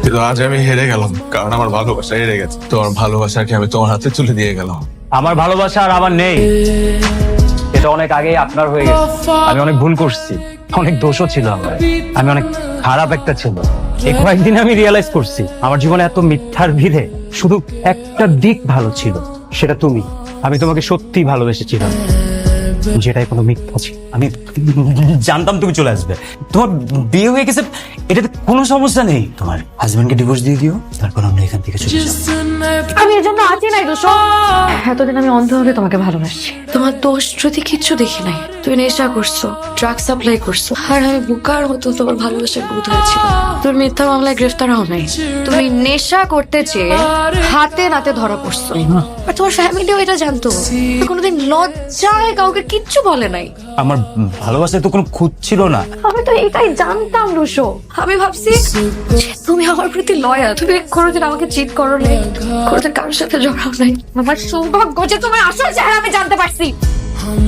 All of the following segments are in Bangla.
কিন্তু আজ আমি হেরে গেলাম, কারণ আমার ভালোবাসা হেরে গেছে। তোমার ভালোবাসাকে আমি তোমার হাতে তুলে দিয়ে গেলাম। আমার ভালোবাসা আর আমার নেই, এটা অনেক আগেই আপনার হয়ে গেছে। আমি অনেক ভুল করছি, অনেক দোষও ছিল আমার, আমি অনেক খারাপ একটা ছিল। এই কয়েকদিন আমি রিয়েলাইজ করছি আমার জীবনে এত মিথ্যার ভিড়ে শুধু একটা দিক ভালো ছিল, সেটা তুমি। আমি তোমাকে সত্যি ভালোবেসেছিলাম, যেটাই কোনো মিথ্যা ছিল। আমি জানতাম তুমি চলে আসবে, তোমার বিয়ে হয়ে গেছে, এটাতে কোনো সমস্যা নেই। তোমার হাজবেন্ডকে ডিভোর্স দিয়ে দিও, তারপর আমরা এখান থেকে চলে যাবো। আমি এর জন্য আছি নাই দোষ। এতদিন আমি অন্ধভাবে তোমাকে ভালোবাসছি, তোমার দোষ যদি কিচ্ছু দেখি নাই। তুমি নেশা করছো, ড্রাগ সাপ্লাই করছো, আর আমি বুকার হতো তোমার ভালোবাসার বুধ হয়েছিল। তুমি মিথ্যা মামলায় গ্রেফতার হও নাই, তুমি নেশা করতে চেয়ে হাতে নাতে ধরা পড়ছো। আর তোমার ফ্যামিলিও এটা জানতো, কোনোদিন লজ্জায় কাউকে কিচ্ছু বলে নাই। আমার ভালোবাসায় তো কোনো খুঁত ছিল না। আমি তো এটাই জানতাম রুশো। আমি ভাবছি তুমি আমার প্রতি লয়াল, তুমি কোনোদিন আমাকে চিট করো নাই, কোনোদিন কারোর সাথে ঝগড়াও নাই। আমার সৌভাগ্য যে তোমার আসল চেহারা আমি জানতে পারছি।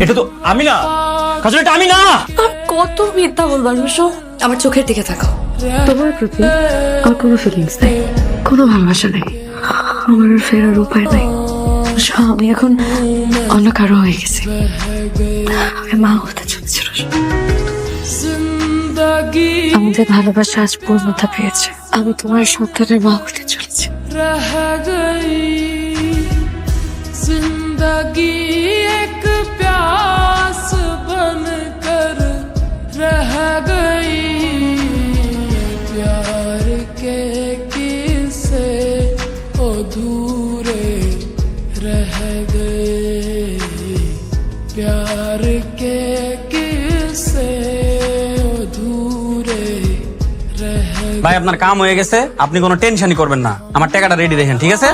এটা তো আমি না, কাজল এটা আমি না। আর কত মিথ্যা বলবা রুশো। আমার চোখের দিকে তাকাও, তোমার প্রতি আমার কোনো ফিলিংস নেই, কোনো ভালোবাসা নেই, আমার আর ফেরার উপায় নাই। রুশো, আমি এখন অন্য কারো হয়ে গেছি, আমি মা হতে চলেছি। রুশো, আমাদের ভালোবাসা আজ পূর্ণতা পেয়েছে, আমি তোমার সন্তানের মা হতে চলেছি। जिंदगी एक प्यास बनकर रह गई, प्यार के किस्से अधूरे रह गए, प्यार के किस्से अधूरे रह ভাই আপনার কাম হয়ে গেছে, আপনি কোনো টেনশনই করবেন না। আমার টাকাটা রেডি দেখেন, ঠিক আছে?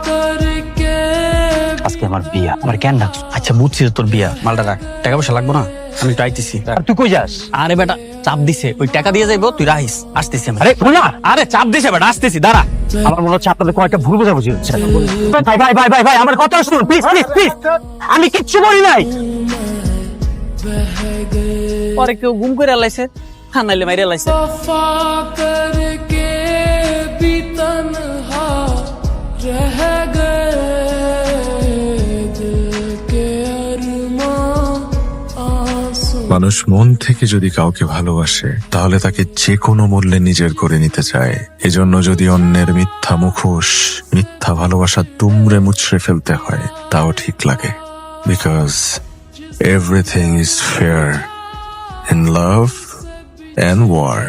करके আজকে আমার বিয়া, আমার কেন ডাকছো? আচ্ছা বুঝছি তোর বিয়া। মালটা রাখ, টাকা পয়সা লাগবো না, আমি একটু আইতেছি। আর তুই কই যাস? আরে বেটা চাপ দিছে, ওই টাকা দিয়ে যাইবো, তুই রাখিস, আসতেছি আমি। আরে শোন না, আরে চাপ দিছে বেটা, আসতেছি, দাঁড়া। আমার মনে হচ্ছে আপনাদের কয়েকটা ভুল বোঝাবুঝি হচ্ছে। ভাই ভাই ভাই ভাই ভাই আমার কথা শুনুন প্লিজ প্লিজ প্লিজ, আমি কিচ্ছু বলি নাই। পরে কেউ গুম করে লাইছে, হ্যাঁ নাইলে মাইরে লাইছে। वफा करके भी तन्हा रह गए, दिल के अरमां आंसू। মানুষ মন থেকে যদি কাউকে ভালোবাসে, তাহলে তাকে যে কোনো মূল্যে নিজের করে নিতে চায়। এজন্য যদি অন্যের মিথ্যা মুখোশ, মিথ্যা ভালোবাসা দুমড়ে মুচড়ে ফেলতে হয়, তাও ঠিক লাগে। Because everything is fair in love and war.